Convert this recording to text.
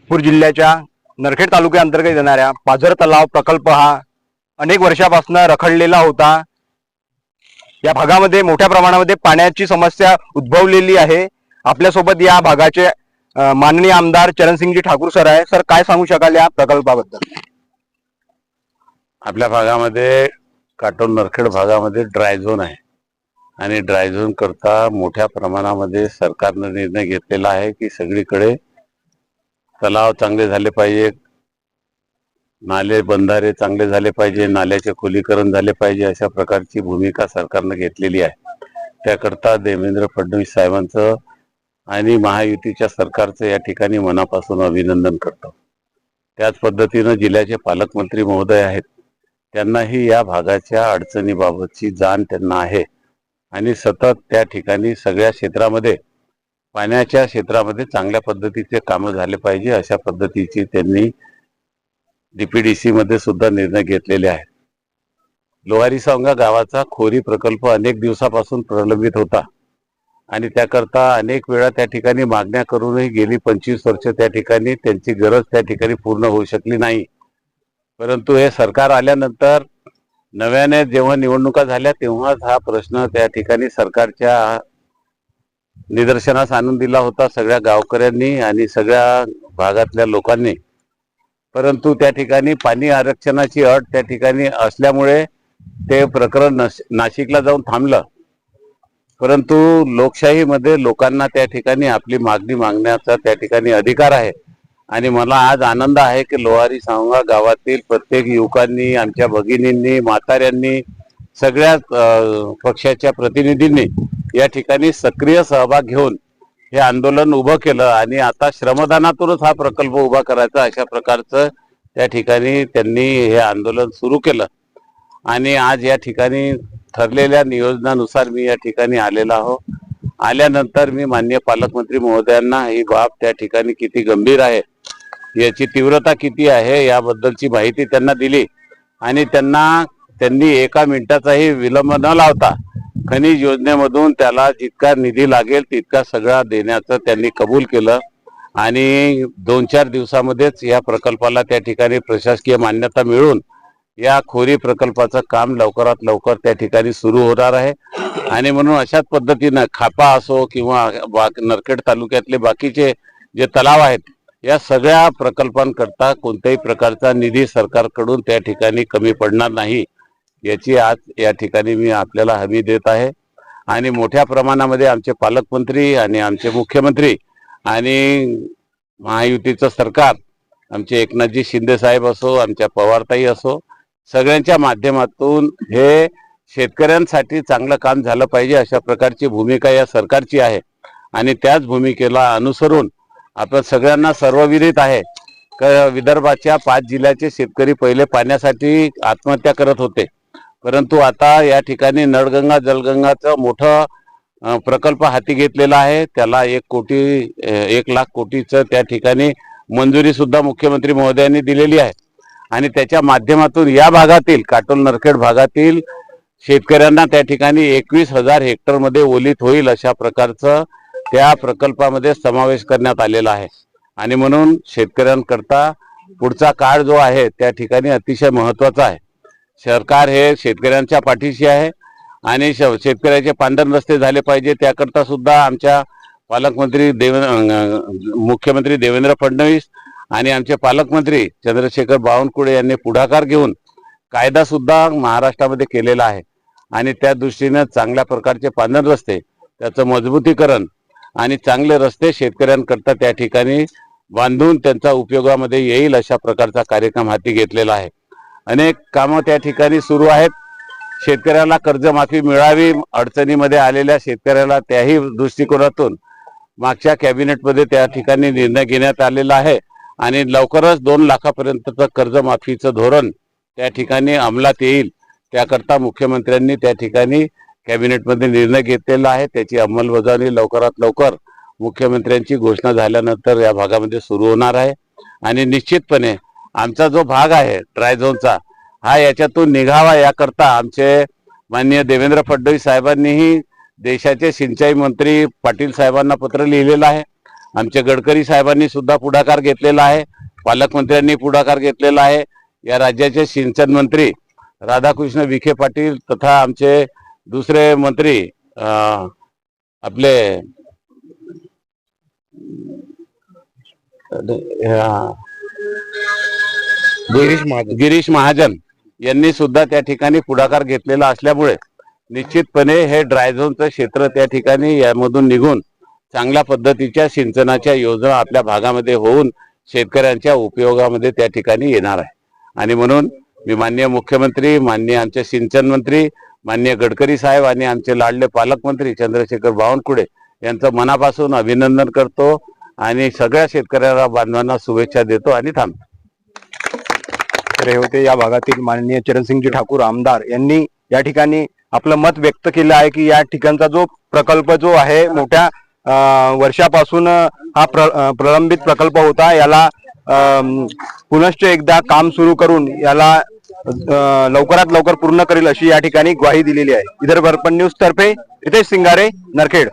नागपूर जिल्ह्याच्या नरखेड तालुक्याअंतर्गत येणाऱ्या पाझर तलाव प्रकल्प हा अनेक वर्षापासून रखडलेला होता। या भागामध्ये मोठ्या प्रमाणामध्ये पाण्याची समस्या उद्भवलेली आहे। आपल्यासोबत या भागाचे माननीय आमदार चरणसिंगजी ठाकूर सर आहे। सर, काय सांगू शकाल या प्रकल्पाबद्दल? आपल्या भागामध्ये काटोल नरखेड भागामध्ये ड्राय झोन आहे आणि ड्राय झोन करता मोठ्या प्रमाणामध्ये सरकारने निर्णय घेतलेला आहे की सगळीकडे तलाव चांगले झाले पाहिजे, नाले बंधारे चांगले झाले पाहिजे, नाल्याचे खोलीकरण झाले पाहिजे, अशा प्रकारची भूमिका सरकारने घेतलेली आहे। त्याकरता देवेंद्र फडणवीस साहेबांचं आणि महायुतीच्या सरकारचं या ठिकाणी मनापासून अभिनंदन करतो। त्याच पद्धतीने जिल्ह्याचे पालकमंत्री महोदय आहेत, त्यांनाही या भागाच्या अडचणीबाबतची जाण त्यांना आहे आणि सतत त्या ठिकाणी सगळ्या क्षेत्रामध्ये पाण्याच्या क्षेत्रामध्ये चांगल्या पद्धतीचे कामं झाले पाहिजे अशा पद्धतीची त्यांनी डीपीडीसी मध्ये सुद्धा निर्णय घेतलेले आहेत। लोहारी सांगा गावाचा खोरी प्रकल्प अनेक दिवसापासून प्रलंबित होता आणि त्याकरता अनेक वेळा त्या ठिकाणी मागण्या करूनही गेली 25 वर्ष त्या ठिकाणी त्यांची गरज त्या ठिकाणी पूर्ण होऊ शकली नाही। परंतु हे सरकार आल्यानंतर नव्याने जेव्हा निवडणुका झाल्या तेव्हाच हा प्रश्न त्या ठिकाणी सरकारच्या निदर्शनास आणून दिला होता सगळ्या गावकऱ्यांनी आणि सगळ्या भागातल्या लोकांनी। परंतु त्या ठिकाणी पाणी आरक्षणाची अट त्या ठिकाणी असल्यामुळे ते प्रकरण नाशिकला जाऊन थांबलं। परंतु लोकशाहीमध्ये लोकांना त्या ठिकाणी आपली मागणी मागण्याचा त्या ठिकाणी अधिकार आहे आणि मला आज आनंद आहे की लोहारी सांगा गावातील प्रत्येक युवकांनी, आमच्या भगिनींनी, म्हाताऱ्यांनी, सगळ्या पक्षाच्या प्रतिनिधींनी या ठिकाणी सक्रिय सहभाग घेऊन हे आंदोलन उभं केलं आणि आता श्रमदानातूनच हा प्रकल्प उभा करायचा अशा प्रकारचं त्या ठिकाणी त्यांनी हे आंदोलन सुरू केलं आणि आज या ठिकाणी ठरलेल्या नियोजनानुसार मी या ठिकाणी आलेला आहो। आल्यानंतर मी माननीय पालकमंत्री महोदयांना ही बाब त्या ठिकाणी किती गंभीर आहे, याची तीव्रता किती आहे याबद्दलची माहिती त्यांना दिली आणि त्यांनी एका मिनिटाचाही विलंब न लावता खनिज योजनेमधून त्याला जितका निधी लागेल तितका सगळा देण्याचं त्यांनी कबूल केलं आणि 2-4 दिवसामध्येच या प्रकल्पाला त्या ठिकाणी प्रशासकीय मान्यता मिळून या खोरी प्रकल्पाचं काम लवकरात लवकर त्या ठिकाणी सुरू होणार आहे। आणि म्हणून अशाच पद्धतीनं खापा असो किंवा नरखेड तालुक्यातले बाकीचे जे तलाव आहेत या सगळ्या प्रकल्पांकरता कोणत्याही प्रकारचा निधी सरकारकडून त्या ठिकाणी कमी पडणार नाही याची आज या ठिकाणी मी आपल्याला हमी देत आहे। आणि मोठ्या प्रमाणामध्ये आमचे पालकमंत्री आणि आमचे मुख्यमंत्री आणि महायुतीचं सरकार, आमचे एकनाथजी शिंदे साहेब असो, आमच्या पवारताई असो, सगळ्यांच्या माध्यमातून हे शेतकऱ्यांसाठी चांगलं काम झालं पाहिजे अशा प्रकारची भूमिका या सरकारची आहे आणि त्याच भूमिकेला अनुसरून आपण सगळ्यांना सर्वविदित आहे की विदर्भाच्या 5 जिल्ह्याचे शेतकरी पहिले पाण्यासाठी आत्महत्या करत होते, परंतु आता या ठिकाणी नळगंगा जलगंगाचं मोठं प्रकल्प हाती घेतलेला आहे। त्याला 1 लाख कोटीचं त्या ठिकाणी मंजुरी सुद्धा मुख्यमंत्री महोदयांनी दिलेली आहे आणि त्याच्या माध्यमातून या भागातील काटोल नरखेड भागातील शेतकऱ्यांना त्या ठिकाणी 21,000 हेक्टर मध्ये ओलीत होईल अशा प्रकारचं त्या प्रकल्पामध्ये समावेश करण्यात आलेला आहे। आणि म्हणून शेतकऱ्यांकरता पुढचा काळ जो आहे त्या ठिकाणी अतिशय महत्त्वाचा आहे। सरकार हे शेतकऱ्यांच्या पाठीशी आहे आणि शेतकऱ्याचे पांढर रस्ते झाले पाहिजे त्याकरता सुद्धा आमच्या मुख्यमंत्री देवेंद्र फडणवीस आणि आमचे पालकमंत्री चंद्रशेखर बावनकुळे यांनी पुढाकार घेऊन कायदा सुद्धा महाराष्ट्रामध्ये केलेला आहे आणि त्या दृष्टीने चांगल्या प्रकारचे पांढर रस्ते, त्याचं मजबूतीकरण आणि चांगले रस्ते शेतकऱ्यांकरता त्या ठिकाणी बांधून त्यांचा उपयोगामध्ये येईल अशा प्रकारचा कार्यक्रम हाती घेतलेला आहे। अनेक कामं त्या ठिकाणी सुरू आहेत। शेतकऱ्याला कर्जमाफी मिळावी, अडचणीमध्ये आलेल्या शेतकऱ्याला त्याही दृष्टिकोनातून मागच्या कॅबिनेटमध्ये त्या ठिकाणी निर्णय घेण्यात आलेला आहे आणि लवकरच 2 लाखापर्यंतचं कर्जमाफीचं धोरण त्या ठिकाणी अंमलात येईल। त्याकरता मुख्यमंत्र्यांनी त्या ठिकाणी कॅबिनेटमध्ये निर्णय घेतलेला आहे। त्याची अंमलबजावणी लवकरात लवकर मुख्यमंत्र्यांची घोषणा झाल्यानंतर या भागामध्ये सुरू होणार आहे आणि निश्चितपणे आमचा जो भाग आहे ड्राय झोनचा हा याच्यातून निघावा याकरता आमचे माननीय देवेंद्र फडणवीस साहेबांनीही देशाचे सिंचाई मंत्री पाटील साहेबांना पत्र लिहिलेलं आहे आमचे गडकरी साहेबांनी सुद्धा पुढाकार घेतलेला आहे, पालकमंत्र्यांनी पुढाकार घेतलेला आहे. या राज्याचे सिंचन मंत्री राधाकृष्ण विखे पाटील तथा आमचे दुसरे मंत्री आपले गिरीश महाजन यांनी सुद्धा त्या ठिकाणी पुढाकार घेतलेला असल्यामुळे निश्चितपणे हे ड्रायझोनचं क्षेत्र त्या ठिकाणी यामधून निघून चांगल्या पद्धतीच्या सिंचनाच्या योजना आपल्या भागामध्ये होऊन शेतकऱ्यांच्या उपयोगामध्ये त्या ठिकाणी येणार आहे. आणि म्हणून मी माननीय मुख्यमंत्री, माननीय आमचे सिंचन मंत्री, माननीय गडकरी साहेब आणि आमचे लाडले पालकमंत्री चंद्रशेखर बावनकुळे यांचं मनापासून अभिनंदन करतो आणि सगळ्या शेतकऱ्यांना बांधवांना शुभेच्छा देतो आणि थांबतो. तर हे होते या भागातील माननीय चरणसिंगजी ठाकूर आमदार यांनी या ठिकाणी आपलं मत व्यक्त केलं आहे की या ठिकाणचा जो प्रकल्प जो आहे मोठ्या वर्षापासून हा प्रलंबित प्रकल्प होता, याला पुनश्च एकदा काम सुरू करून याला लवकरात लवकर पूर्ण करेल अशी या ठिकाणी ग्वाही दिलेली आहे. विदर्भ दर्पण न्यूज तर्फे रितेश सिंगारे, नरखेड.